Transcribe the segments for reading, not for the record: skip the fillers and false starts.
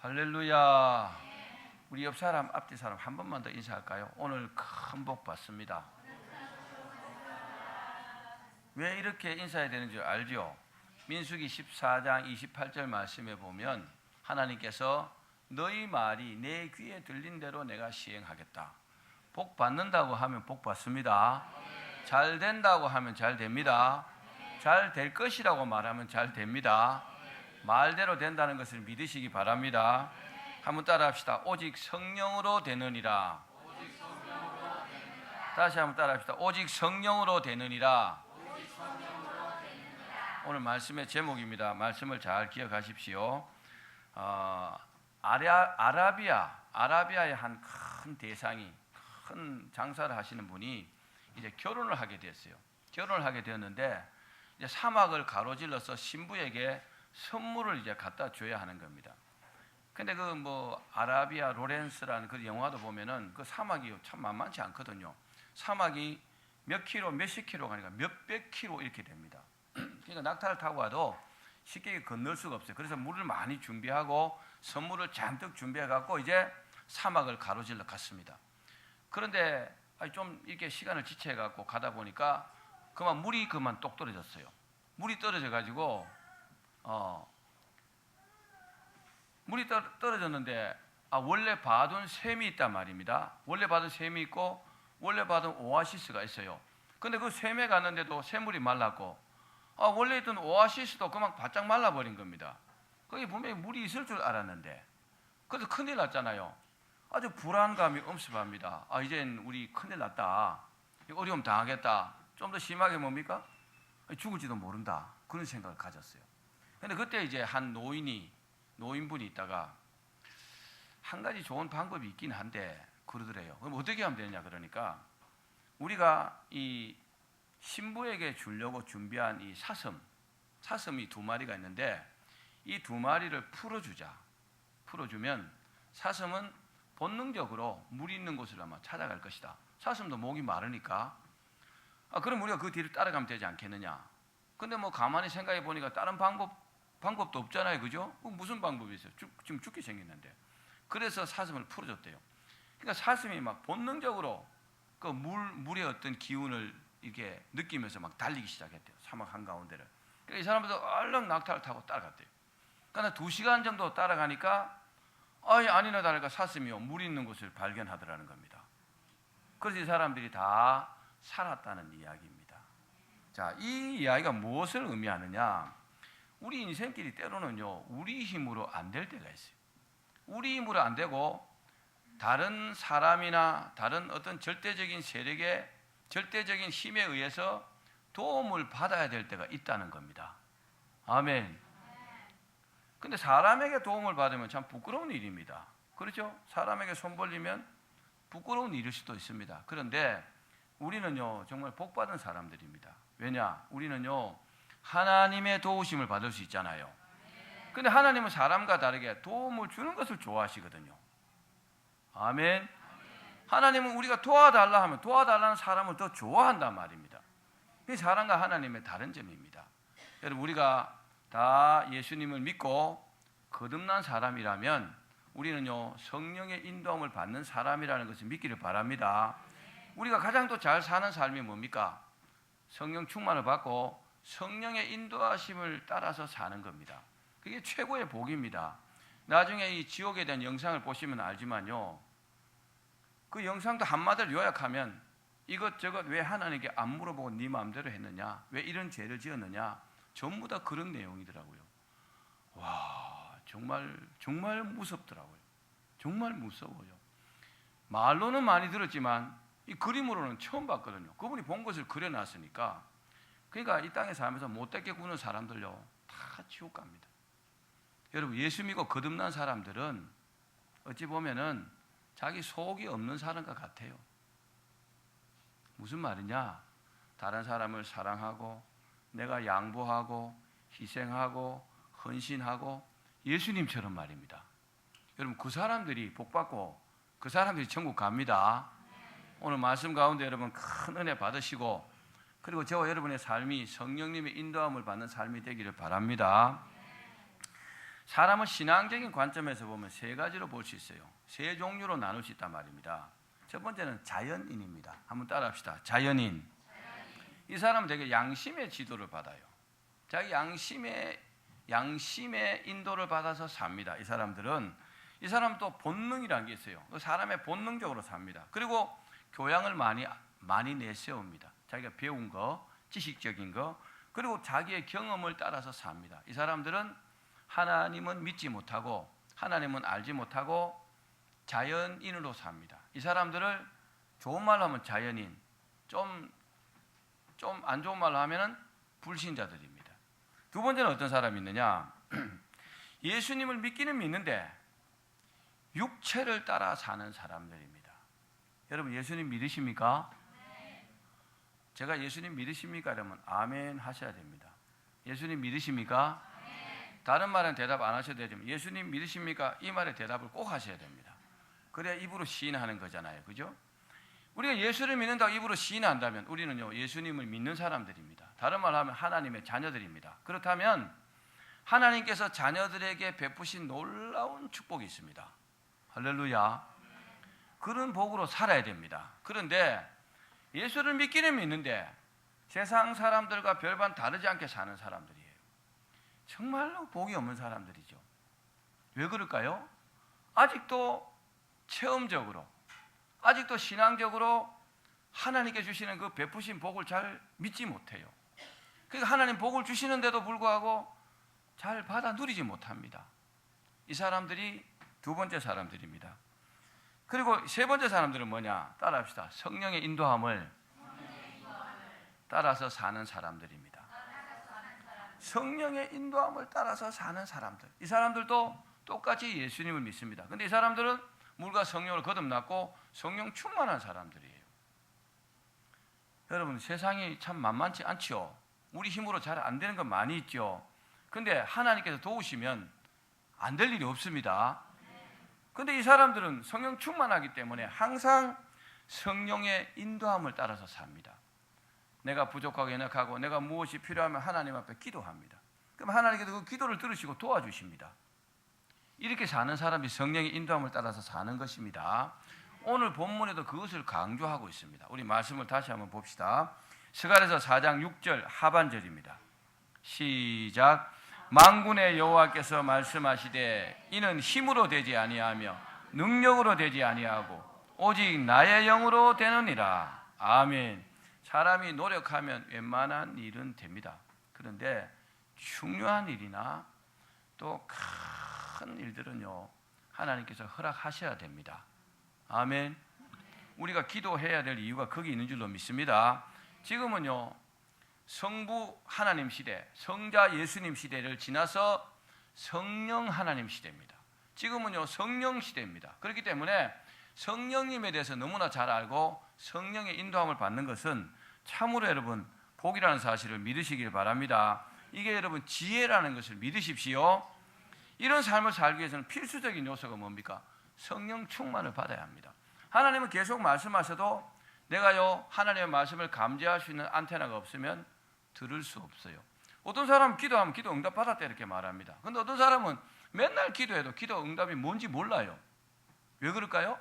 할렐루야. 우리 옆 사람, 앞뒤 사람 한 번만 더 인사할까요? 오늘 큰 복 받습니다. 왜 이렇게 인사해야 되는 줄 알죠? 민수기 14장 28절 말씀에 보면 하나님께서 너희 말이 내 귀에 들린 대로 내가 시행하겠다. 복 받는다고 하면 복 받습니다. 잘 된다고 하면 잘 됩니다. 잘 될 것이라고 말하면 잘 됩니다. 말대로 된다는 것을 믿으시기 바랍니다. 한번 따라 합시다. 오직 성령으로 되느니라. 다시 한번 따라 합시다. 오직 성령으로 되느니라. 오늘 말씀의 제목입니다. 말씀을 잘 기억하십시오. 아라비아의 한 큰 대상이, 큰 장사를 하시는 분이 이제 결혼을 하게 됐어요. 결혼을 하게 되었는데 이제 사막을 가로질러서 신부에게 선물을 이제 갖다 줘야 하는 겁니다. 근데 아라비아 로렌스라는 그 영화도 보면은 그 사막이 참 만만치 않거든요. 사막이 몇 킬로, 몇십 킬로가 아니라 몇백 킬로 이렇게 됩니다. 그러니까 낙타를 타고 와도 쉽게 건널 수가 없어요. 그래서 물을 많이 준비하고 선물을 잔뜩 준비해 갖고 이제 사막을 가로질러 갔습니다. 그런데 좀 이렇게 시간을 지체해 갖고 가다 보니까 물이 똑 떨어졌어요. 물이 떨어져 가지고 물이 떨어졌는데 원래 받은 샘이 있단 말입니다. 원래 받은 샘이 있고 원래 받은 오아시스가 있어요. 근데 그 샘에 갔는데도 샘물이 말랐고 원래 있던 오아시스도 그만 바짝 말라버린 겁니다. 거기 분명히 물이 있을 줄 알았는데, 그래서 큰일 났잖아요. 아주 불안감이 엄습합니다. 이젠 우리 큰일 났다. 어려움 당하겠다. 좀 더 심하게 뭡니까? 죽을지도 모른다. 그런 생각을 가졌어요. 근데 그때 이제 한 노인분이 있다가 한 가지 좋은 방법이 있긴 한데 그러더래요. 그럼 어떻게 하면 되느냐 그러니까 우리가 이 신부에게 주려고 준비한 이 사슴이 2마리가 있는데 이 2마리를 풀어주면 사슴은 본능적으로 물 있는 곳을 아마 찾아갈 것이다. 사슴도 목이 마르니까 그럼 우리가 그 뒤를 따라가면 되지 않겠느냐. 근데 가만히 생각해 보니까 다른 방법도 없잖아요. 그죠? 무슨 방법이 있어요? 지금 죽게 생겼는데. 그래서 사슴을 풀어줬대요. 그러니까 사슴이 막 본능적으로 그 물의 어떤 기운을 이렇게 느끼면서 막 달리기 시작했대요. 사막 한가운데를. 그러니까 이 사람들도 얼른 낙타를 타고 따라갔대요. 그러니까 2시간 정도 따라가니까 아니나 다를까 사슴이요 물 있는 곳을 발견하더라는 겁니다. 그래서 이 사람들이 다 살았다는 이야기입니다. 자, 이 이야기가 무엇을 의미하느냐? 우리 인생길이 때로는요 우리 힘으로 안 될 때가 있어요. 우리 힘으로 안 되고 다른 사람이나 다른 어떤 절대적인 세력의 절대적인 힘에 의해서 도움을 받아야 될 때가 있다는 겁니다. 아멘. 근데 사람에게 도움을 받으면 참 부끄러운 일입니다. 그렇죠? 사람에게 손 벌리면 부끄러운 일일 수도 있습니다. 그런데 우리는요 정말 복 받은 사람들입니다. 왜냐? 우리는요 하나님의 도우심을 받을 수 있잖아요. 근데 하나님은 사람과 다르게 도움을 주는 것을 좋아하시거든요. 아멘. 하나님은 우리가 도와달라 하면 도와달라는 사람을 더 좋아한단 말입니다. 이 사람과 하나님의 다른 점입니다. 여러분, 우리가 다 예수님을 믿고 거듭난 사람이라면 우리는요 성령의 인도함을 받는 사람이라는 것을 믿기를 바랍니다. 우리가 가장 더 잘 사는 삶이 뭡니까? 성령 충만을 받고 성령의 인도하심을 따라서 사는 겁니다. 그게 최고의 복입니다. 나중에 이 지옥에 대한 영상을 보시면 알지만요, 그 영상도 한마디로 요약하면 이것저것 왜 하나님께 안 물어보고 네 마음대로 했느냐, 왜 이런 죄를 지었느냐, 전부 다 그런 내용이더라고요. 와, 정말 무섭더라고요. 정말 무서워요. 말로는 많이 들었지만 이 그림으로는 처음 봤거든요. 그분이 본 것을 그려놨으니까. 그러니까 이 땅에 살면서 못되게 구는 사람들요 다 지옥 갑니다. 여러분, 예수 믿고 거듭난 사람들은 어찌 보면은 자기 속이 없는 사람과 같아요. 무슨 말이냐? 다른 사람을 사랑하고 내가 양보하고 희생하고 헌신하고 예수님처럼 말입니다. 여러분, 그 사람들이 복받고 그 사람들이 천국 갑니다. 오늘 말씀 가운데 여러분 큰 은혜 받으시고, 그리고 저와 여러분의 삶이 성령님의 인도함을 받는 삶이 되기를 바랍니다. 사람을 신앙적인 관점에서 보면 세 가지로 볼 수 있어요. 세 종류로 나눌 수 있단 말입니다. 첫 번째는 자연인입니다. 한번 따라합시다. 자연인. 이 사람은 되게 양심의 지도를 받아요. 자기 양심의 인도를 받아서 삽니다. 이 사람들은 이 사람도 본능이라는 게 있어요. 사람의 본능적으로 삽니다. 그리고 교양을 많이 내세웁니다. 자기가 배운 거, 지식적인 거, 그리고 자기의 경험을 따라서 삽니다. 이 사람들은 하나님은 믿지 못하고 하나님은 알지 못하고 자연인으로 삽니다. 이 사람들을 좋은 말로 하면 자연인, 좀 안 좋은 말로 하면은 불신자들입니다. 두 번째는 어떤 사람이 있느냐? 예수님을 믿기는 믿는데 육체를 따라 사는 사람들입니다. 여러분 예수님 믿으십니까? 제가 예수님 믿으십니까? 그러면 아멘 하셔야 됩니다. 예수님 믿으십니까? 다른 말은 대답 안 하셔도 되지만 예수님 믿으십니까? 이 말에 대답을 꼭 하셔야 됩니다. 그래야 입으로 시인하는 거잖아요. 그죠? 우리가 예수를 믿는다고 입으로 시인한다면 우리는요 예수님을 믿는 사람들입니다. 다른 말로 하면 하나님의 자녀들입니다. 그렇다면 하나님께서 자녀들에게 베푸신 놀라운 축복이 있습니다. 할렐루야. 그런 복으로 살아야 됩니다. 그런데 예수를 믿기는 믿는데 세상 사람들과 별반 다르지 않게 사는 사람들이에요. 정말로 복이 없는 사람들이죠. 왜 그럴까요? 아직도 체험적으로, 아직도 신앙적으로 하나님께 주시는 그 베푸신 복을 잘 믿지 못해요. 그러니까 하나님 복을 주시는데도 불구하고 잘 받아 누리지 못합니다. 이 사람들이 두 번째 사람들입니다. 그리고 세 번째 사람들은 뭐냐? 따라합시다. 성령의 인도함을 따라서 사는 사람들입니다. 성령의 인도함을 따라서 사는 사람들. 이 사람들도 똑같이 예수님을 믿습니다. 그런데 이 사람들은 물과 성령을 거듭났고 성령 충만한 사람들이에요. 여러분 세상이 참 만만치 않죠. 우리 힘으로 잘 안 되는 건 많이 있죠. 그런데 하나님께서 도우시면 안 될 일이 없습니다. 그런데 이 사람들은 성령 충만하기 때문에 항상 성령의 인도함을 따라서 삽니다. 내가 부족하게 생각하고 내가 무엇이 필요하면 하나님 앞에 기도합니다. 그럼 하나님께서 그 기도를 들으시고 도와주십니다. 이렇게 사는 사람이 성령의 인도함을 따라서 사는 것입니다. 오늘 본문에도 그것을 강조하고 있습니다. 우리 말씀을 다시 한번 봅시다. 스가랴서 4장 6절 하반절입니다. 시작. 만군의 여호와께서 말씀하시되 이는 힘으로 되지 아니하며 능력으로 되지 아니하고 오직 나의 영으로 되느니라. 아멘. 사람이 노력하면 웬만한 일은 됩니다. 그런데 중요한 일이나 또 큰 일들은요 하나님께서 허락하셔야 됩니다. 아멘. 우리가 기도해야 될 이유가 거기 있는 줄로 믿습니다. 지금은요 성부 하나님 시대, 성자 예수님 시대를 지나서 성령 하나님 시대입니다. 지금은요 성령 시대입니다. 그렇기 때문에 성령님에 대해서 너무나 잘 알고 성령의 인도함을 받는 것은 참으로 여러분 복이라는 사실을 믿으시길 바랍니다. 이게 여러분 지혜라는 것을 믿으십시오. 이런 삶을 살기 위해서는 필수적인 요소가 뭡니까? 성령 충만을 받아야 합니다. 하나님은 계속 말씀하셔도 내가요 하나님의 말씀을 감지할 수 있는 안테나가 없으면 들을 수 없어요. 어떤 사람은 기도하면 기도 응답 받았다 이렇게 말합니다. 그런데 어떤 사람은 맨날 기도해도 기도 응답이 뭔지 몰라요. 왜 그럴까요?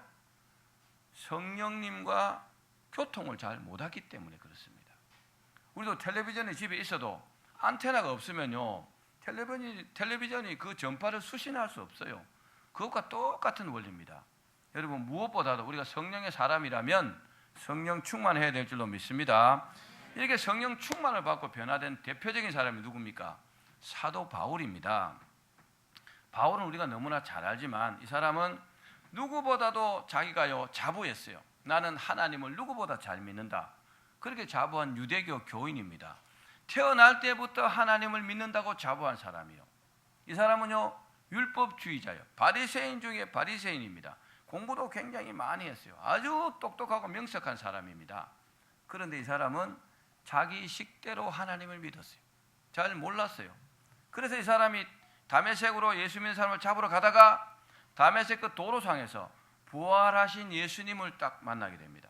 성령님과 교통을 잘 못하기 때문에 그렇습니다. 우리도 텔레비전이 집에 있어도 안테나가 없으면요 텔레비전이 그 전파를 수신할 수 없어요. 그것과 똑같은 원리입니다. 여러분 무엇보다도 우리가 성령의 사람이라면 성령 충만해야 될 줄로 믿습니다. 이렇게 성령 충만을 받고 변화된 대표적인 사람이 누굽니까? 사도 바울입니다. 바울은 우리가 너무나 잘 알지만 이 사람은 누구보다도 자기가요 자부했어요. 나는 하나님을 누구보다 잘 믿는다. 그렇게 자부한 유대교 교인입니다. 태어날 때부터 하나님을 믿는다고 자부한 사람이요. 이 사람은요 율법주의자예요. 바리새인 중에 바리새인입니다. 공부도 굉장히 많이 했어요. 아주 똑똑하고 명석한 사람입니다. 그런데 이 사람은 자기 식대로 하나님을 믿었어요. 잘 몰랐어요. 그래서 이 사람이 다메섹으로 예수 믿는 사람을 잡으러 가다가 다메섹 그 도로상에서 부활하신 예수님을 딱 만나게 됩니다.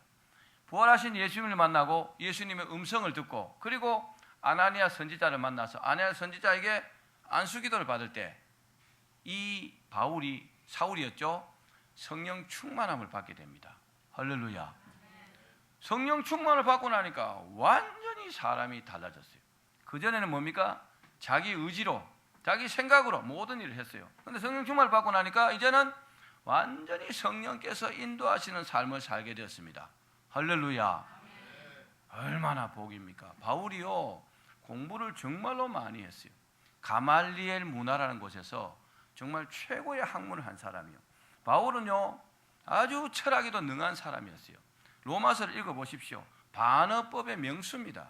부활하신 예수님을 만나고 예수님의 음성을 듣고 그리고 아나니아 선지자를 만나서 아나니아 선지자에게 안수기도를 받을 때 이 바울이 사울이었죠. 성령 충만함을 받게 됩니다. 할렐루야. 성령 충만을 받고 나니까 완전히 사람이 달라졌어요. 그전에는 뭡니까? 자기 의지로, 자기 생각으로 모든 일을 했어요. 그런데 성령 충만을 받고 나니까 이제는 완전히 성령께서 인도하시는 삶을 살게 되었습니다. 할렐루야. 얼마나 복입니까? 바울이요, 공부를 정말로 많이 했어요. 가말리엘 문화라는 곳에서 정말 최고의 학문을 한 사람이요. 바울은요, 아주 철학에도 능한 사람이었어요. 로마서를 읽어보십시오. 반어법의 명수입니다.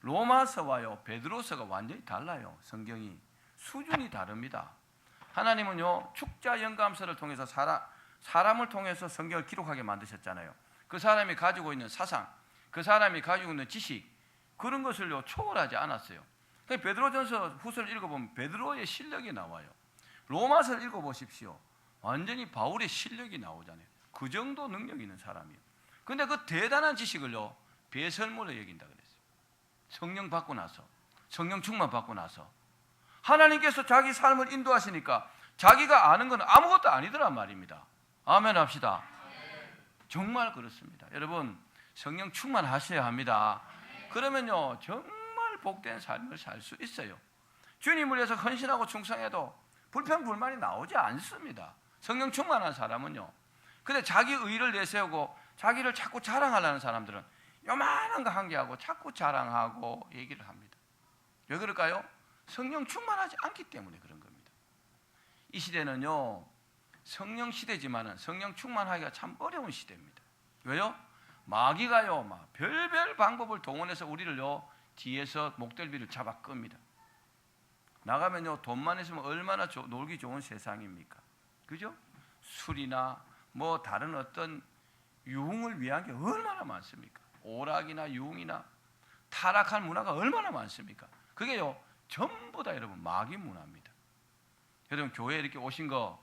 로마서와요, 베드로서가 완전히 달라요. 성경이 수준이 다릅니다. 하나님은요, 축자 영감서를 통해서 사람을 통해서 성경을 기록하게 만드셨잖아요. 그 사람이 가지고 있는 사상, 그 사람이 가지고 있는 지식, 그런 것을요 초월하지 않았어요. 베드로전서 후서를 읽어보면 베드로의 실력이 나와요. 로마서를 읽어보십시오. 완전히 바울의 실력이 나오잖아요. 그 정도 능력이 있는 사람이에요. 그런데 그 대단한 지식을요 배설물로 여긴다 그랬어요. 성령 받고 나서, 성령 충만 받고 나서 하나님께서 자기 삶을 인도하시니까 자기가 아는 건 아무것도 아니더란 말입니다. 아멘 합시다. 정말 그렇습니다. 여러분, 성령 충만하셔야 합니다. 그러면요 정말 복된 삶을 살 수 있어요. 주님을 위해서 헌신하고 충성해도 불평불만이 나오지 않습니다. 성령 충만한 사람은요. 근데 자기 의를 내세우고 자기를 자꾸 자랑하려는 사람들은 요만한 거 한 개 하고 자꾸 자랑하고 얘기를 합니다. 왜 그럴까요? 성령 충만하지 않기 때문에 그런 겁니다. 이 시대는요 성령 시대지만은 성령 충만하기가 참 어려운 시대입니다. 왜요? 마귀가요 막 별별 방법을 동원해서 우리를요 뒤에서 목덜미를 잡아 끕니다. 나가면요 돈만 있으면 얼마나 놀기 좋은 세상입니까? 그죠? 술이나 뭐 다른 어떤 유흥을 위한 게 얼마나 많습니까? 오락이나 유흥이나 타락한 문화가 얼마나 많습니까? 그게요 전부 다 여러분 마귀 문화입니다. 여러분 교회에 이렇게 오신 거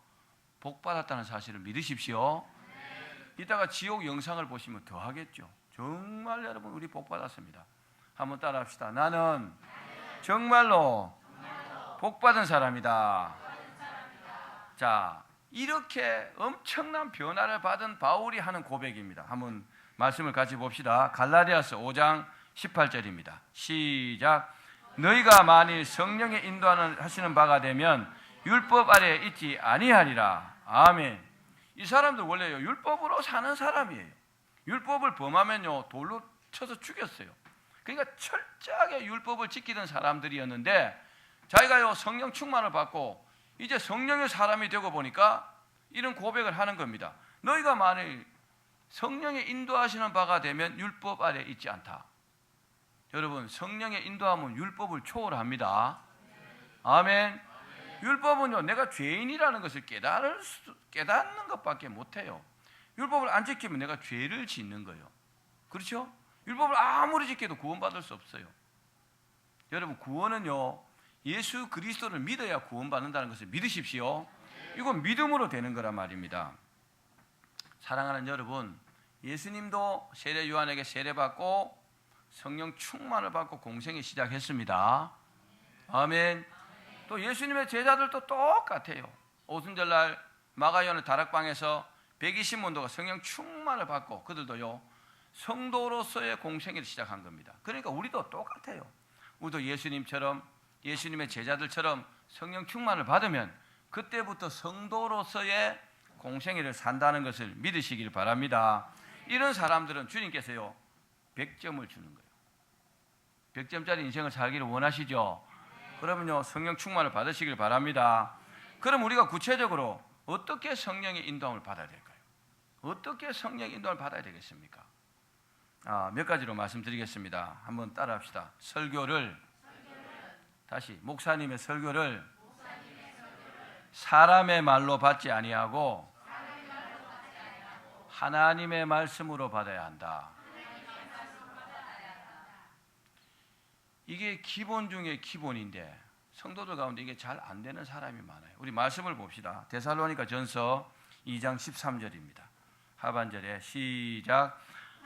복 받았다는 사실을 믿으십시오. 이따가 지옥 영상을 보시면 더 하겠죠. 정말 여러분 우리 복 받았습니다. 한번 따라합시다. 나는 정말로 복 받은 사람이다. 자, 이렇게 엄청난 변화를 받은 바울이 하는 고백입니다. 한번 말씀을 같이 봅시다. 갈라디아서 5장 18절입니다. 시작. 너희가 만일 성령의 인도하시는 바가 되면 율법 아래에 있지 아니하리라. 아멘. 이 사람들 원래요 율법으로 사는 사람이에요. 율법을 범하면요 돌로 쳐서 죽였어요. 그러니까 철저하게 율법을 지키던 사람들이었는데 자기가요 성령 충만을 받고 이제 성령의 사람이 되고 보니까 이런 고백을 하는 겁니다. 너희가 만일 성령의 인도하시는 바가 되면 율법 아래에 있지 않다. 여러분 성령의 인도하면 율법을 초월합니다. 아멘. 율법은요 내가 죄인이라는 것을 깨닫는 것밖에 못해요. 율법을 안 지키면 내가 죄를 짓는 거예요. 그렇죠? 율법을 아무리 지켜도 구원받을 수 없어요. 여러분 구원은요 예수 그리스도를 믿어야 구원받는다는 것을 믿으십시오. 이건 믿음으로 되는 거란 말입니다. 사랑하는 여러분, 예수님도 세례 요한에게 세례받고 성령 충만을 받고 공생을 시작했습니다. 아멘. 또 예수님의 제자들도 똑같아요. 오순절날 마가요한의 다락방에서 120문도가 성령 충만을 받고 그들도요 성도로서의 공생을 시작한 겁니다. 그러니까 우리도 똑같아요. 우리도 예수님처럼 예수님의 제자들처럼 성령 충만을 받으면 그때부터 성도로서의 공생애를 산다는 것을 믿으시길 바랍니다. 이런 사람들은 주님께서요 100점을 주는 거예요. 100점짜리 인생을 살기를 원하시죠? 그러면요 성령 충만을 받으시길 바랍니다. 그럼 우리가 구체적으로 어떻게 성령의 인도함을 받아야 될까요? 어떻게 성령의 인도함을 받아야 되겠습니까? 몇 가지로 말씀드리겠습니다. 한번 따라합시다. 다시 목사님의 설교를 사람의 말로 받지 아니하고 하나님의 말씀으로 받아야 한다. 이게 기본 중에 기본인데 성도들 가운데 이게 잘 안 되는 사람이 많아요. 우리 말씀을 봅시다. 데살로니가 전서 2장 13절입니다. 하반절에 시작.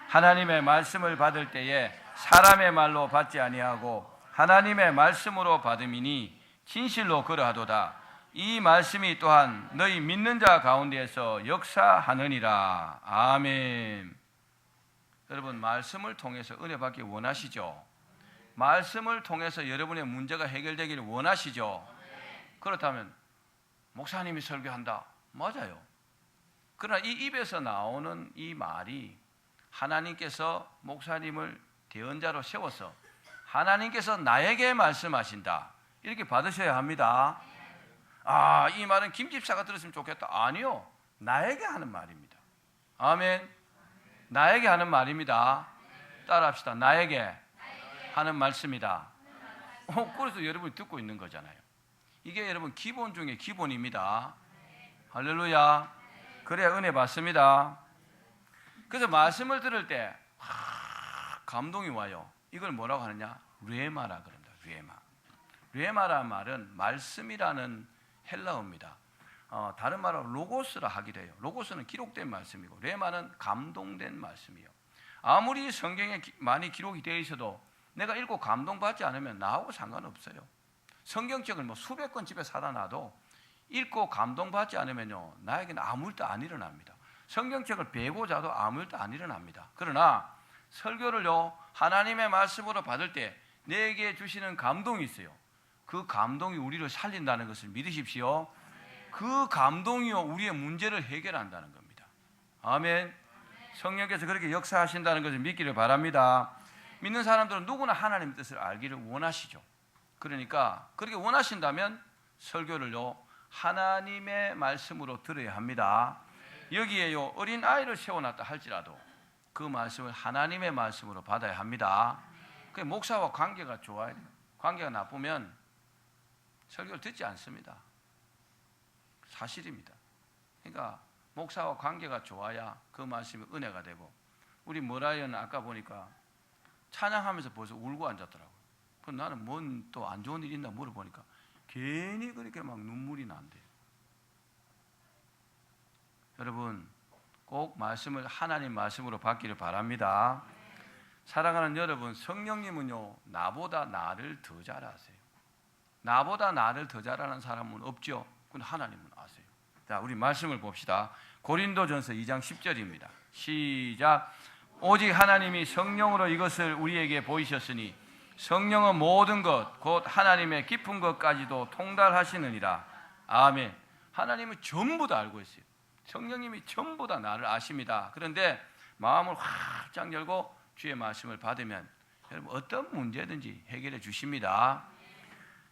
하나님의 말씀을 받을 때에 사람의 말로 받지 아니하고 하나님의 말씀으로 받음이니 진실로 그러하도다. 이 말씀이 또한 너희 믿는 자 가운데에서 역사하느니라. 아멘. 여러분, 말씀을 통해서 은혜 받기 원하시죠? 말씀을 통해서 여러분의 문제가 해결되기를 원하시죠? 그렇다면 목사님이 설교한다. 맞아요. 그러나 이 입에서 나오는 이 말이 하나님께서 목사님을 대언자로 세워서 하나님께서 나에게 말씀하신다. 이렇게 받으셔야 합니다. 아, 이 말은 김 집사가 들었으면 좋겠다. 아니요. 나에게 하는 말입니다. 아멘. 나에게 하는 말입니다. 따라합시다. 나에게 하는 말씀이다. 그래서 여러분이 듣고 있는 거잖아요. 이게 여러분 기본 중에 기본입니다. 할렐루야. 그래야 은혜 받습니다. 그래서 말씀을 들을 때 감동이 와요. 이걸 뭐라고 하느냐? 뢰마라 그럽니다. 뢰마. 뢰마라는 말은 말씀이라는 헬라어입니다. 다른 말로 로고스라 하기도 해요. 로고스는 기록된 말씀이고 뢰마는 감동된 말씀이에요. 아무리 성경에 많이 기록이 되어 있어도 내가 읽고 감동받지 않으면 나하고 상관없어요. 성경책을 뭐 수백 권 집에 사다 놔도 읽고 감동받지 않으면요, 나에게는 아무 일도 안 일어납니다. 성경책을 베고 자도 아무 일도 안 일어납니다. 그러나 설교를요, 하나님의 말씀으로 받을 때 내게 주시는 감동이 있어요. 그 감동이 우리를 살린다는 것을 믿으십시오. 그 감동이요, 우리의 문제를 해결한다는 겁니다. 아멘. 성령께서 그렇게 역사하신다는 것을 믿기를 바랍니다. 믿는 사람들은 누구나 하나님의 뜻을 알기를 원하시죠. 그러니까 그렇게 원하신다면 설교를요, 하나님의 말씀으로 들어야 합니다. 여기에요, 어린 아이를 세워놨다 할지라도 그 말씀을 하나님의 말씀으로 받아야 합니다. 그 목사와 관계가 좋아야 돼요. 관계가 나쁘면 설교를 듣지 않습니다. 사실입니다. 그러니까 목사와 관계가 좋아야 그 말씀이 은혜가 되고, 우리 머라이언은 아까 보니까 찬양하면서 벌써 울고 앉았더라고요. 그럼 나는 뭔 또 안 좋은 일 있나 물어보니까 괜히 그렇게 막 눈물이 난대요. 여러분, 꼭 말씀을 하나님 말씀으로 받기를 바랍니다. 사랑하는 여러분, 성령님은요, 나보다 나를 더 잘 아세요. 나보다 나를 더 잘 아는 사람은 없죠. 근데 하나님은 아세요. 자, 우리 말씀을 봅시다. 고린도전서 2장 10절입니다. 시작. 오직 하나님이 성령으로 이것을 우리에게 보이셨으니 성령은 모든 것 곧 하나님의 깊은 것까지도 통달하시느니라. 아멘. 하나님은 전부 다 알고 있어요. 성령님이 전부 다 나를 아십니다. 그런데 마음을 활짝 열고 주의 말씀을 받으면 여러분 어떤 문제든지 해결해 주십니다.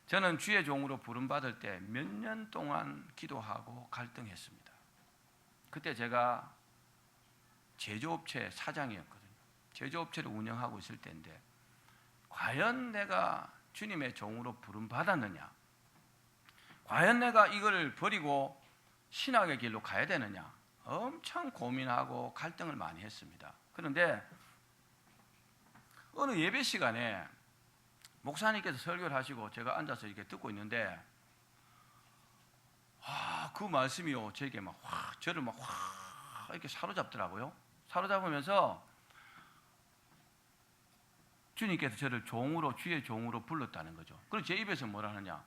저는 주의 종으로 부름받을 때 몇 년 동안 기도하고 갈등했습니다. 그때 제가 제조업체 사장이었거든요. 제조업체를 운영하고 있을 때인데 과연 내가 주님의 종으로 부름받았느냐, 과연 내가 이걸 버리고 신학의 길로 가야 되느냐, 엄청 고민하고 갈등을 많이 했습니다. 그런데 어느 예배 시간에 목사님께서 설교를 하시고 제가 앉아서 이렇게 듣고 있는데 그 말씀이요, 저에게 저를 이렇게 사로잡더라고요. 사로잡으면서 주님께서 저를 종으로, 주의 종으로 불렀다는 거죠. 그래서 제 입에서 뭐라 하느냐,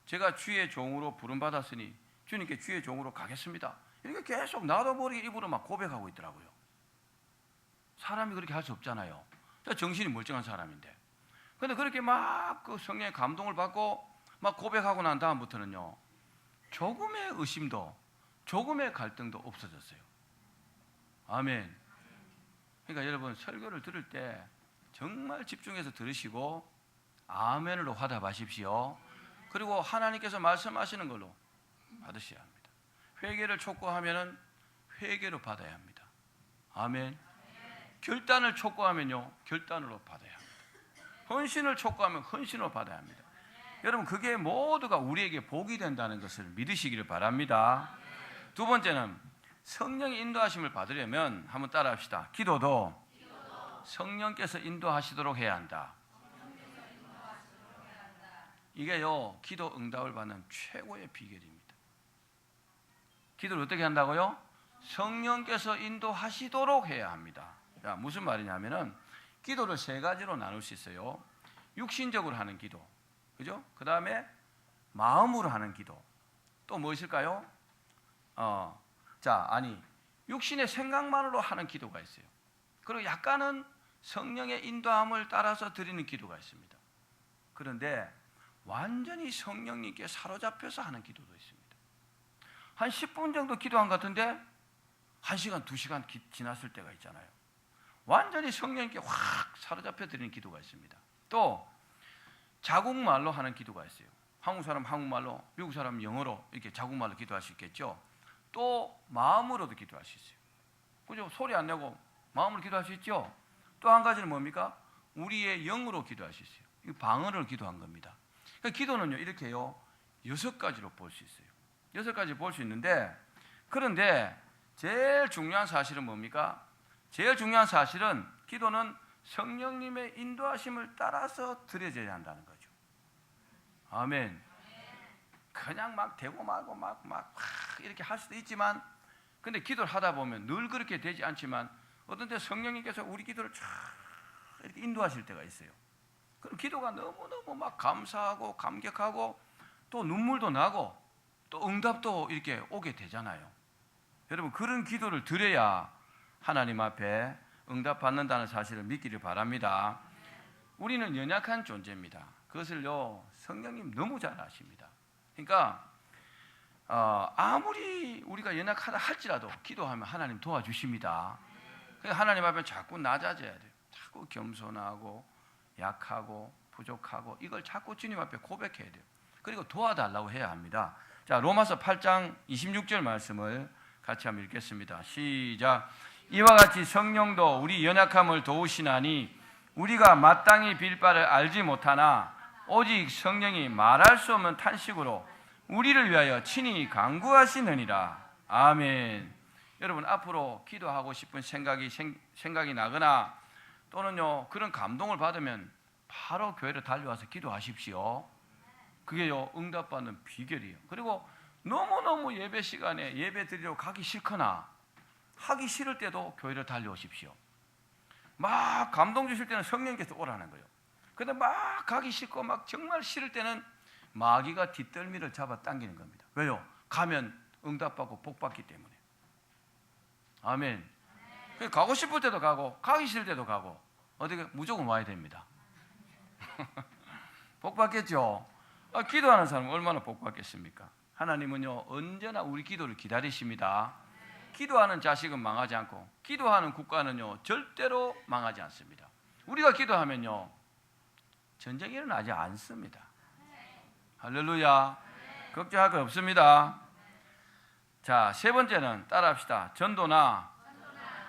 제가 주의 종으로 부름받았으니 주님께 주의 종으로 가겠습니다. 이렇게 계속 나도 모르게 입으로 막 고백하고 있더라고요. 사람이 그렇게 할 수 없잖아요. 정신이 멀쩡한 사람인데. 근데 그렇게 막 그 성령의 감동을 받고 막 고백하고 난 다음부터는요, 조금의 의심도 조금의 갈등도 없어졌어요. 아멘. 그러니까 여러분, 설교를 들을 때 정말 집중해서 들으시고 아멘으로 화답하십시오. 그리고 하나님께서 말씀하시는 걸로 받으셔야 합니다. 회개를 촉구하면은 회개로 받아야 합니다. 아멘. 결단을 촉구하면요, 결단으로 받아야 합니다. 헌신을 촉구하면 헌신으로 받아야 합니다. 여러분, 그게 모두가 우리에게 복이 된다는 것을 믿으시기를 바랍니다. 두 번째는 성령의 인도하심을 받으려면 한번 따라합시다. 기도도 성령께서 인도하시도록 해야 한다. 이게요, 기도 응답을 받는 최고의 비결입니다. 기도를 어떻게 한다고요? 성령께서 인도하시도록 해야 합니다. 자, 무슨 말이냐면은 기도를 세 가지로 나눌 수 있어요. 육신적으로 하는 기도, 그죠? 그 다음에 마음으로 하는 기도, 또 뭐 있을까요? 육신의 생각만으로 하는 기도가 있어요. 그리고 약간은 성령의 인도함을 따라서 드리는 기도가 있습니다. 그런데 완전히 성령님께 사로잡혀서 하는 기도도 있습니다. 한 10분 정도 기도한 것 같은데 1시간, 2시간 지났을 때가 있잖아요. 완전히 성령님께 확 사로잡혀 드리는 기도가 있습니다. 또 자국말로 하는 기도가 있어요. 한국 사람 한국말로, 미국 사람 영어로 이렇게 자국말로 기도할 수 있겠죠. 또 마음으로도 기도할 수 있어요. 그죠? 소리 안 내고 마음으로 기도할 수 있죠. 또 한 가지는 뭡니까? 우리의 영으로 기도할 수 있어요. 이 방언을 기도한 겁니다. 그러니까 기도는요 이렇게요 6가지로 볼 수 있어요. 6가지 볼 수 있는데, 그런데 제일 중요한 사실은 뭡니까? 제일 중요한 사실은 기도는 성령님의 인도하심을 따라서 드려져야 한다는 거죠. 아멘. 그냥 막 대고 말고 막 이렇게 할 수도 있지만, 근데 기도를 하다 보면 늘 그렇게 되지 않지만 어떤 때 성령님께서 우리 기도를 쫙 이렇게 인도하실 때가 있어요. 그럼 기도가 너무너무 막 감사하고 감격하고 또 눈물도 나고 또 응답도 이렇게 오게 되잖아요. 여러분, 그런 기도를 드려야 하나님 앞에 응답받는다는 사실을 믿기를 바랍니다. 우리는 연약한 존재입니다. 그것을요 성령님 너무 잘 아십니다. 그러니까 아무리 우리가 연약하다 할지라도 기도하면 하나님 도와주십니다. 그러니까 하나님 앞에 자꾸 낮아져야 돼요. 자꾸 겸손하고 약하고 부족하고 이걸 자꾸 주님 앞에 고백해야 돼요. 그리고 도와달라고 해야 합니다. 자, 로마서 8장 26절 말씀을 같이 한번 읽겠습니다. 시작. 이와 같이 성령도 우리 연약함을 도우시나니 우리가 마땅히 빌 바를 알지 못하나 오직 성령이 말할 수 없는 탄식으로 우리를 위하여 친히 간구하시느니라. 아멘. 여러분, 앞으로 기도하고 싶은 생각이 나거나 또는요 그런 감동을 받으면 바로 교회로 달려와서 기도하십시오. 그게요 응답받는 비결이에요. 그리고 너무너무 예배 시간에 예배 드리러 가기 싫거나 하기 싫을 때도 교회로 달려오십시오. 막 감동 주실 때는 성령께서 오라는 거예요. 근데 막 가기 싫고 막 정말 싫을 때는 마귀가 뒷덜미를 잡아 당기는 겁니다. 왜요? 가면 응답받고 복받기 때문에. 아멘. 가고 싶을 때도 가고 가기 싫을 때도 가고 어떻게 무조건 와야 됩니다. 복받겠죠. 기도하는 사람은 얼마나 복받겠습니까? 하나님은요 언제나 우리 기도를 기다리십니다. 기도하는 자식은 망하지 않고 기도하는 국가는요 절대로 망하지 않습니다. 우리가 기도하면요 전쟁이 일어나지 않습니다. 할렐루야. 걱정할 거 없습니다. 자, 세 번째는 따라합시다. 전도나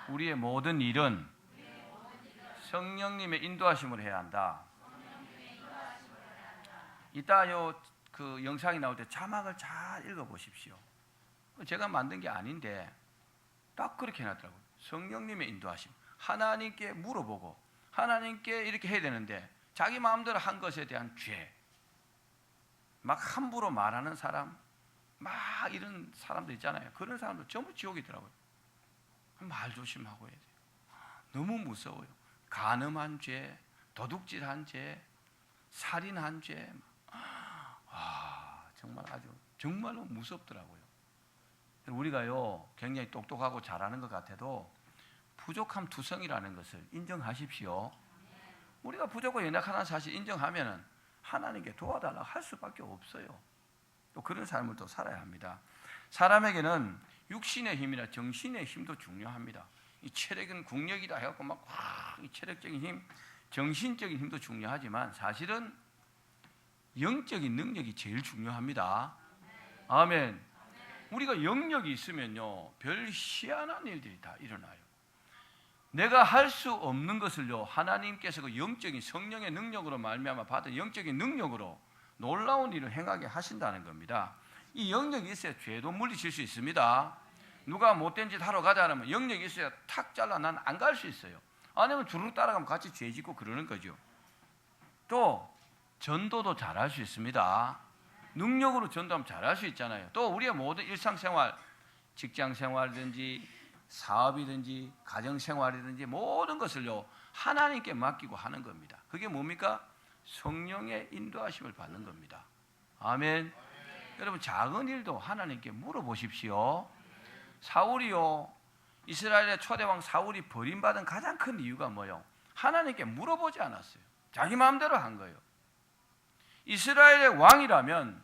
우리의 모든 일은 성령님의 인도하심을 해야 한다. 이따 그 영상이 나올 때 자막을 잘 읽어보십시오. 제가 만든 게 아닌데 딱 그렇게 해놨더라고요. 성령님의 인도하심. 하나님께 물어보고 하나님께 이렇게 해야 되는데 자기 마음대로 한 것에 대한 죄, 막 함부로 말하는 사람, 막 이런 사람들 있잖아요. 그런 사람들 전부 지옥이더라고요. 말 조심하고 해야 돼요. 너무 무서워요. 간음한 죄, 도둑질한 죄, 살인한 죄, 정말 아주 정말로 무섭더라고요. 우리가요 굉장히 똑똑하고 잘하는 것 같아도 부족함 투성이라는 것을 인정하십시오. 우리가 부족하고 연약하다는 사실 인정하면은 하나님께 도와달라고 할 수밖에 없어요. 또 그런 삶을 또 살아야 합니다. 사람에게는 육신의 힘이나 정신의 힘도 중요합니다. 이 체력은 국력이다 해갖고 막 이 체력적인 힘, 정신적인 힘도 중요하지만 사실은 영적인 능력이 제일 중요합니다. 아멘. 우리가 영역이 있으면요 별 희한한 일들이 다 일어나요. 내가 할 수 없는 것을요 하나님께서 그 영적인 성령의 능력으로 말미암아 받은 영적인 능력으로 놀라운 일을 행하게 하신다는 겁니다. 이 영역이 있어야 죄도 물리칠 수 있습니다. 누가 못된 짓 하러 가자 하면 영역이 있어야 탁 잘라 난 안 갈 수 있어요. 아니면 주르륵 따라가면 같이 죄 짓고 그러는 거죠. 또 전도도 잘할 수 있습니다. 능력으로 전도하면 잘할 수 있잖아요. 또 우리의 모든 일상생활, 직장생활이든지 사업이든지 가정생활이든지 모든 것을요 하나님께 맡기고 하는 겁니다. 그게 뭡니까? 성령의 인도하심을 받는 겁니다. 아멘. 여러분 작은 일도 하나님께 물어보십시오. 사울이요, 이스라엘의 초대왕 사울이 버림받은 가장 큰 이유가 뭐예요? 하나님께 물어보지 않았어요. 자기 마음대로 한 거예요. 이스라엘의 왕이라면은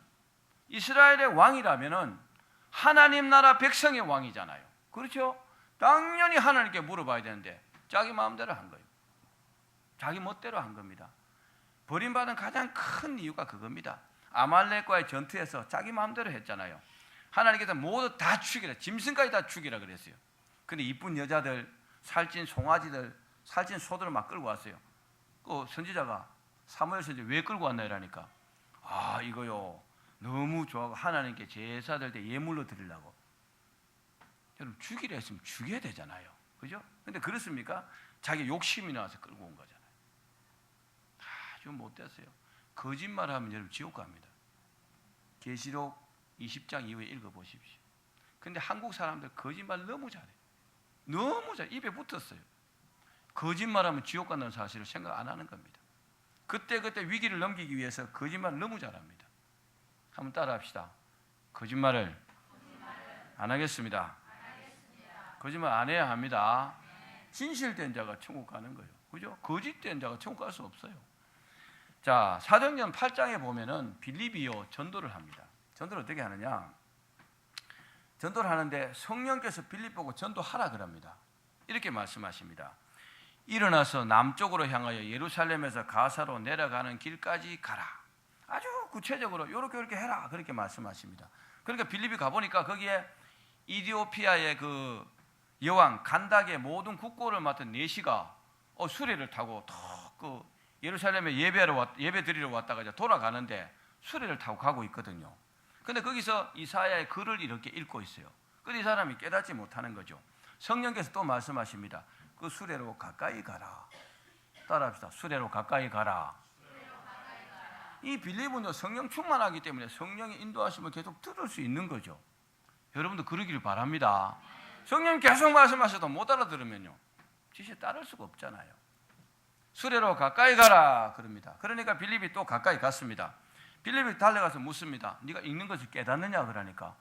하나님 나라 백성의 왕이잖아요. 그렇죠? 당연히 하나님께 물어봐야 되는데 자기 마음대로 한 거예요. 자기 멋대로 한 겁니다. 버림받은 가장 큰 이유가 그겁니다. 아말렉과의 전투에서 자기 마음대로 했잖아요. 하나님께서 모두 다 죽이라, 짐승까지 다 죽이라 그랬어요. 근데 이쁜 여자들, 살찐 송아지들, 살찐 소들을 막 끌고 왔어요. 그 선지자가 사무엘 선지자 왜 끌고 왔나 이러니까, 아 이거요 너무 좋아하고 하나님께 제사 드릴 때 예물로 드리려고. 여러분 죽이라 했으면 죽여야 되잖아요. 그죠? 근데 그렇습니까? 자기 욕심이 나와서 끌고 온 거잖아요. 아주 못됐어요. 거짓말하면 여러분 지옥 갑니다. 계시록 20장 이후에 읽어보십시오. 근데 한국 사람들 거짓말 너무 잘해요. 너무 잘, 입에 붙었어요. 거짓말하면 지옥 간다는 사실을 생각 안 하는 겁니다. 그때 위기를 넘기기 위해서 거짓말을 너무 잘합니다. 한번 따라합시다. 거짓말을 안 하겠습니다. 거짓말 안 해야 합니다. 진실된 자가 천국 가는 거예요. 그죠? 거짓된 자가 천국 갈 수 없어요. 자, 사도행전 8장에 보면은 빌립이요 전도를 합니다. 전도를 어떻게 하느냐? 전도를 하는데 성령께서 빌립 보고 전도하라 그럽니다. 이렇게 말씀하십니다. 일어나서 남쪽으로 향하여 예루살렘에서 가사로 내려가는 길까지 가라. 아주 구체적으로 이렇게 해라. 그렇게 말씀하십니다. 그러니까 빌립이 가보니까 거기에 이디오피아의 그 여왕 간닥의 모든 국고를 맡은 내시가 수레를 타고 그 예루살렘에 예배 드리러 왔다가 이제 돌아가는데 수레를 타고 가고 있거든요. 근데 거기서 이사야의 글을 이렇게 읽고 있어요. 근데 이 사람이 깨닫지 못하는 거죠. 성령께서 또 말씀하십니다. 그 수레로 가까이 가라. 따라합시다. 수레로 가까이 가라. 이 빌립은 성령 충만하기 때문에 성령의 인도하심을 계속 들을 수 있는 거죠. 여러분도 그러기를 바랍니다. 성령 계속 말씀하셔도 못 알아들으면요, 지시 따를 수가 없잖아요. 수레로 가까이 가라 그럽니다. 그러니까 빌립이 또 가까이 갔습니다. 빌립이 달려가서 묻습니다. 네가 읽는 것을 깨닫느냐 그러니까,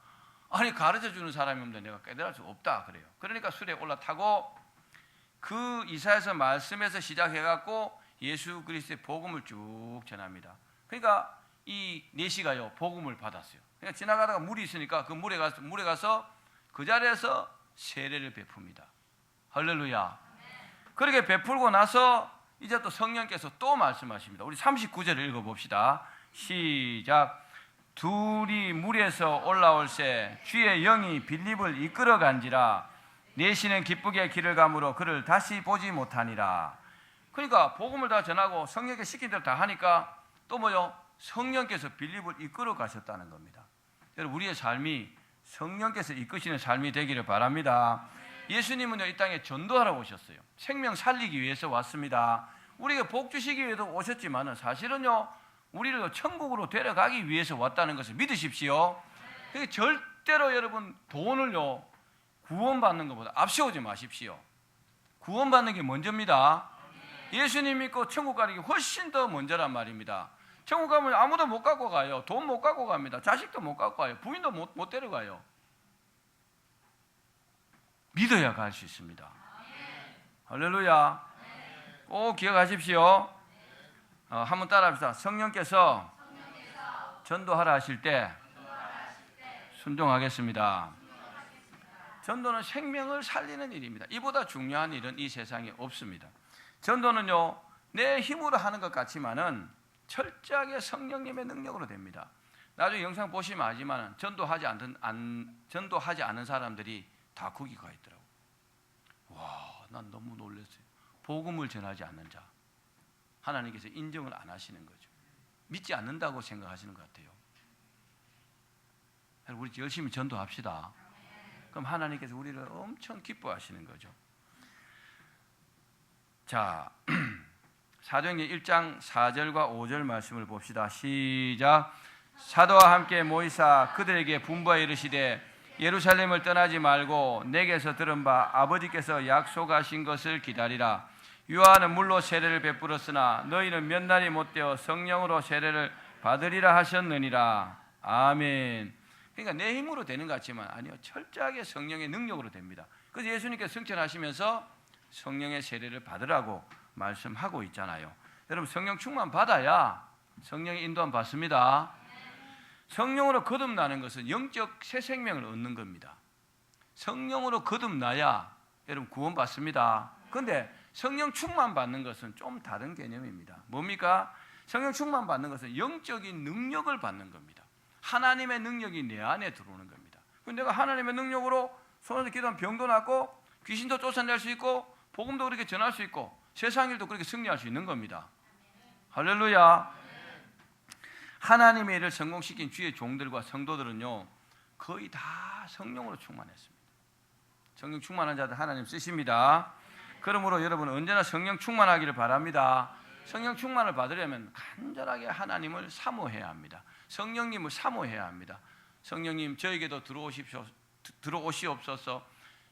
아니 가르쳐주는 사람이 없는데 내가 깨달을 수 없다 그래요. 그러니까 수레에 올라타고 그 이사야서 말씀에서 시작해갖고 예수 그리스도의 복음을 쭉 전합니다. 그러니까 이 내시가요 복음을 받았어요. 그러니까 지나가다가 물이 있으니까 그 물에 가서 그 자리에서 세례를 베풉니다. 할렐루야. 그렇게 베풀고 나서 이제 또 성령께서 또 말씀하십니다. 우리 39절을 읽어봅시다. 시작. 둘이 물에서 올라올새 주의 영이 빌립을 이끌어 간지라. 내시는 기쁘게 길을 가므로 그를 다시 보지 못하니라. 그러니까 복음을 다 전하고 성령께 시킨 대로 다 하니까 또 뭐요? 성령께서 빌립을 이끌어 가셨다는 겁니다. 여러분 우리의 삶이 성령께서 이끄시는 삶이 되기를 바랍니다. 예수님은요 이 땅에 전도하러 오셨어요. 생명 살리기 위해서 왔습니다. 우리에게 복 주시기 위해서 오셨지만은 사실은요 우리를 천국으로 데려가기 위해서 왔다는 것을 믿으십시오. 그러니까 절대로 여러분 돈을요 구원받는 것보다 앞세우지 마십시오. 구원받는 게 먼저입니다. 예수님 믿고 천국 가는 게 훨씬 더 먼저란 말입니다. 천국 가면 아무도 못 갖고 가요. 돈 못 갖고 갑니다. 자식도 못 갖고 가요. 부인도 못 데려가요. 믿어야 갈 수 있습니다. 할렐루야. 꼭 기억하십시오. 한번 따라합시다. 성령께서 전도하라 하실 때 순종하겠습니다. 전도는 생명을 살리는 일입니다. 이보다 중요한 일은 이 세상에 없습니다. 전도는요 내 힘으로 하는 것 같지만은 철저하게 성령님의 능력으로 됩니다. 나중에 영상 보시면 알지만 전도하지 않은 사람들이 다 거기 가 있더라고요. 와, 난 너무 놀랐어요. 복음을 전하지 않는 자, 하나님께서 인정을 안 하시는 거죠. 믿지 않는다고 생각하시는 것 같아요. 우리 열심히 전도합시다. 그럼 하나님께서 우리를 엄청 기뻐하시는 거죠. 자, 사도행전 1장 4절과 5절 말씀을 봅시다. 시작. 사도와 함께 모이사 그들에게 분부하여 이르시되 예루살렘을 떠나지 말고 내게서 들은 바 아버지께서 약속하신 것을 기다리라. 요한은 물로 세례를 베풀었으나 너희는 몇 날이 못되어 성령으로 세례를 받으리라 하셨느니라. 아멘. 그러니까 내 힘으로 되는 것 같지만 아니요. 철저하게 성령의 능력으로 됩니다. 그래서 예수님께서 승천하시면서 성령의 세례를 받으라고 말씀하고 있잖아요. 여러분 성령 충만 받아야 성령의 인도함 받습니다. 성령으로 거듭나는 것은 영적 새 생명을 얻는 겁니다. 성령으로 거듭나야 여러분 구원 받습니다. 그런데 성령 충만 받는 것은 좀 다른 개념입니다. 뭡니까? 성령 충만 받는 것은 영적인 능력을 받는 겁니다. 하나님의 능력이 내 안에 들어오는 겁니다. 내가 하나님의 능력으로 손에서 기도하면 병도 낫고 귀신도 쫓아낼 수 있고 복음도 그렇게 전할 수 있고 세상 일도 그렇게 승리할 수 있는 겁니다. 할렐루야. 하나님의 일을 성공시킨 주의 종들과 성도들은요 거의 다 성령으로 충만했습니다. 성령 충만한 자들 하나님 쓰십니다. 그러므로 여러분은 언제나 성령 충만하기를 바랍니다. 성령 충만을 받으려면 간절하게 하나님을 사모해야 합니다. 성령님을 사모해야 합니다. 성령님 저에게도 들어오시옵소서.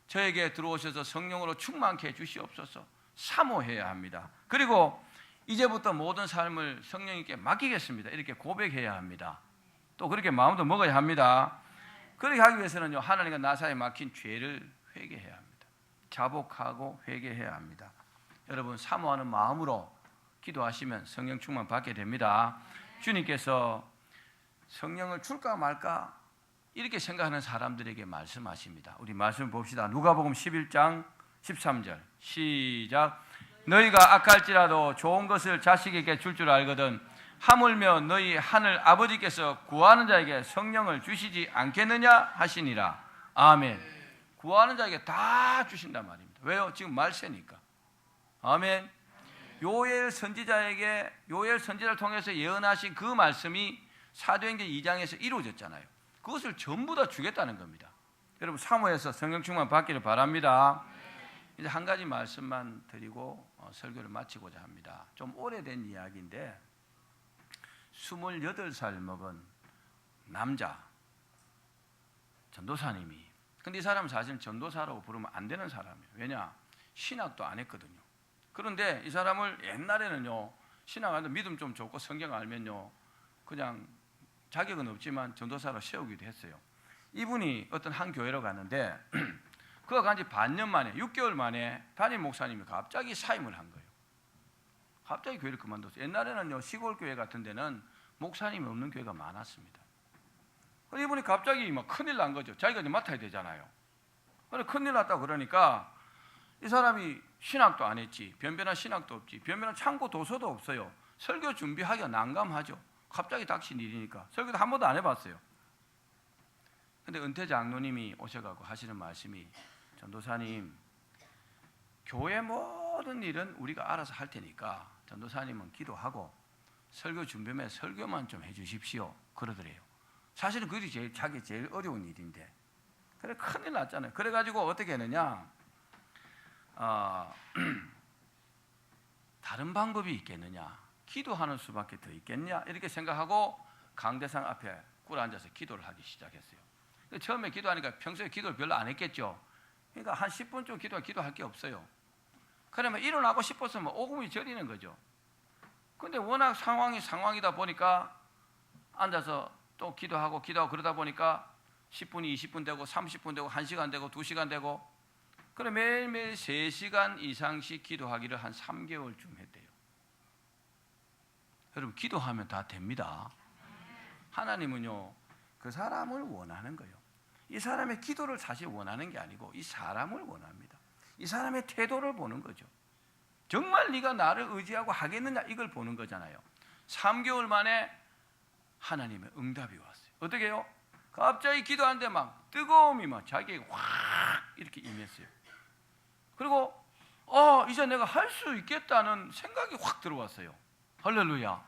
저에게 들어오셔서 성령으로 충만케 해주시옵소서. 사모해야 합니다. 그리고 이제부터 모든 삶을 성령님께 맡기겠습니다. 이렇게 고백해야 합니다. 또 그렇게 마음도 먹어야 합니다. 그렇게 하기 위해서는요 하나님과 나 사이에 막힌 죄를 회개해야 합니다. 자복하고 회개해야 합니다. 여러분 사모하는 마음으로 기도하시면 성령 충만 받게 됩니다. 주님께서 성령을 줄까 말까 이렇게 생각하는 사람들에게 말씀하십니다. 우리 말씀 봅시다. 누가복음 11장 13절 시작. 너희가 악할지라도 좋은 것을 자식에게 줄 줄 알거든 하물며 너희 하늘 아버지께서 구하는 자에게 성령을 주시지 않겠느냐 하시니라. 아멘. 구하는 자에게 다 주신단 말입니다. 왜요? 지금 말세니까. 아멘. 요엘 선지자를 통해서 예언하신 그 말씀이 사도행전 2장에서 이루어졌잖아요. 그것을 전부 다 주겠다는 겁니다. 여러분 사모해서 성령 충만 받기를 바랍니다. 이제 한 가지 말씀만 드리고 설교를 마치고자 합니다. 좀 오래된 이야기인데 28살 먹은 남자 전도사님이, 근데 이 사람은 사실 전도사라고 부르면 안 되는 사람이에요. 왜냐? 신학도 안 했거든요. 그런데 이 사람을 옛날에는요 신학하는데 믿음 좀 좋고 성경 알면요 그냥 자격은 없지만 전도사로 세우기도 했어요. 이분이 어떤 한 교회로 갔는데 그가 간지 반년 만에 6개월 만에 담임 목사님이 갑자기 사임을 한 거예요. 갑자기 교회를 그만뒀어요. 옛날에는요 시골 교회 같은 데는 목사님이 없는 교회가 많았습니다. 그래서 이분이 갑자기 막 큰일 난 거죠. 자기가 이제 맡아야 되잖아요. 그래 큰일 났다고 그러니까 이 사람이 신학도 안 했지, 변변한 신학도 없지, 변변한 참고 도서도 없어요. 설교 준비하기가 난감하죠. 갑자기 닥친 일이니까 설교도 한 번도 안 해봤어요. 근데 은퇴 장로님이 오셔가지고 하시는 말씀이 전도사님 교회 모든 일은 우리가 알아서 할 테니까 전도사님은 기도하고 설교 준비면 설교만 좀 해주십시오 그러더래요. 사실은 그게 자기 제일 어려운 일인데 그래 큰일 났잖아요. 그래가지고 어떻게 했느냐 다른 방법이 있겠느냐, 기도하는 수밖에 더 있겠냐 이렇게 생각하고 강대상 앞에 꿇어 앉아서 기도를 하기 시작했어요. 처음에 기도하니까 평소에 기도를 별로 안 했겠죠. 그러니까 한 10분쯤 기도할 게 없어요. 그러면 일어나고 싶어서 뭐 오금이 저리는 거죠. 근데 워낙 상황이다 보니까 앉아서 또 기도하고 그러다 보니까 10분이 20분 되고 30분 되고 1시간 되고 2시간 되고 그래 매일매일 3시간 이상씩 기도하기를 한 3개월쯤 했대요. 여러분 기도하면 다 됩니다. 하나님은요 그 사람을 원하는 거예요. 이 사람의 기도를 사실 원하는 게 아니고 이 사람을 원합니다. 이 사람의 태도를 보는 거죠. 정말 네가 나를 의지하고 하겠느냐 이걸 보는 거잖아요. 3개월 만에 하나님의 응답이 왔어요. 어떻게 해요? 갑자기 기도하는데 막 뜨거움이 막 자기에게 확 이렇게 임했어요. 그리고 이제 내가 할 수 있겠다는 생각이 확 들어왔어요. 할렐루야.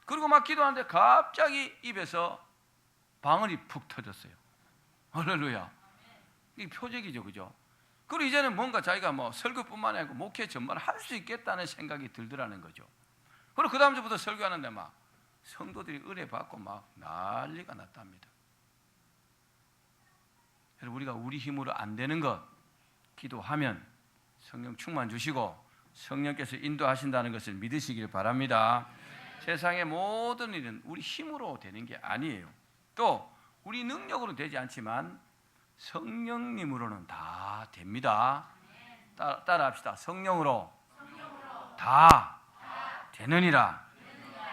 그리고 막 기도하는데 갑자기 입에서 방언이 푹 터졌어요. 할렐루야. 이게 표적이죠, 그죠? 그리고 이제는 뭔가 자기가 뭐 설교뿐만 아니고 목회 전반 할 수 있겠다는 생각이 들더라는 거죠. 그리고 그 다음 주부터 설교하는데 막 성도들이 은혜 받고 막 난리가 났답니다. 여러분 우리가 우리 힘으로 안 되는 것 기도하면 성령 충만 주시고 성령께서 인도하신다는 것을 믿으시길 바랍니다. 세상의 모든 일은 우리 힘으로 되는 게 아니에요. 또 우리 능력으로 되지 않지만 성령님으로는 다 됩니다. 따라합시다. 성령으로 다 되느니라.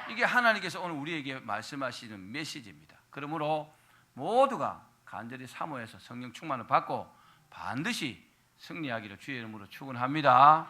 이게 하나님께서 오늘 우리에게 말씀하시는 메시지입니다. 그러므로 모두가 간절히 사모해서 성령 충만을 받고 반드시 승리하기를 주의 이름으로 축원합니다.